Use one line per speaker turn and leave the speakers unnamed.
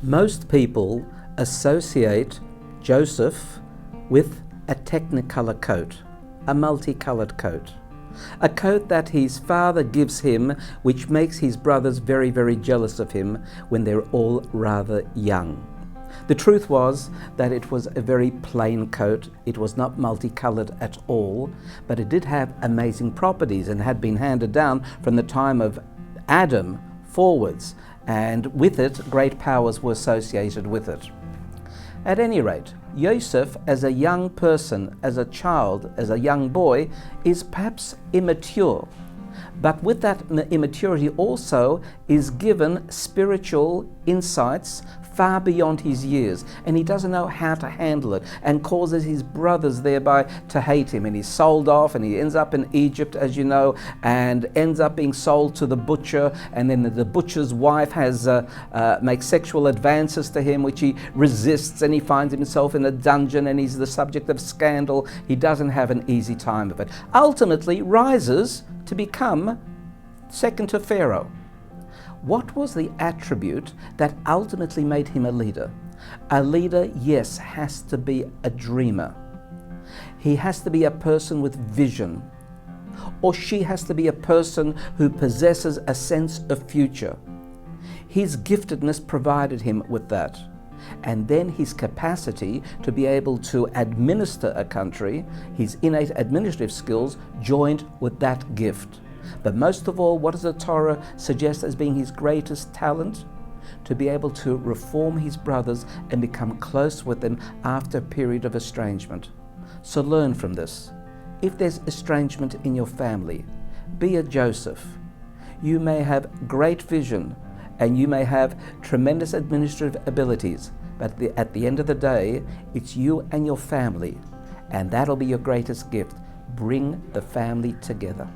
Most people associate Joseph with a technicolour coat, a multicoloured coat. A coat that his father gives him, which makes his brothers very, very jealous of him when they're all rather young. The truth was that it was a very plain coat. It was not multicoloured at all, but it did have amazing properties and had been handed down from the time of Adam forwards, and with it, great powers were associated with it. At any rate, Yosef, as a young person, as a child, as a young boy, is perhaps immature. But with that immaturity also is given spiritual insights far beyond his years, and he doesn't know how to handle it, and causes his brothers thereby to hate him, and he's sold off, and he ends up in Egypt, as you know, and ends up being sold to the butcher, and then the butcher's wife makes sexual advances to him, which he resists, and he finds himself in a dungeon, and he's the subject of scandal. He doesn't have an easy time of it. Ultimately rises to become second to Pharaoh. What was the attribute that ultimately made him a leader? A leader, yes, has to be a dreamer. He has to be a person with vision, or she has to be a person who possesses a sense of future. His giftedness provided him with that. And then his capacity to be able to administer a country, his innate administrative skills joined with that gift. But most of all, what does the Torah suggest as being his greatest talent? To be able to reform his brothers and become close with them after a period of estrangement. So learn from this. If there's estrangement in your family, be a Joseph. You may have great vision and you may have tremendous administrative abilities, but at the end of the day, it's you and your family, and that'll be your greatest gift. Bring the family together.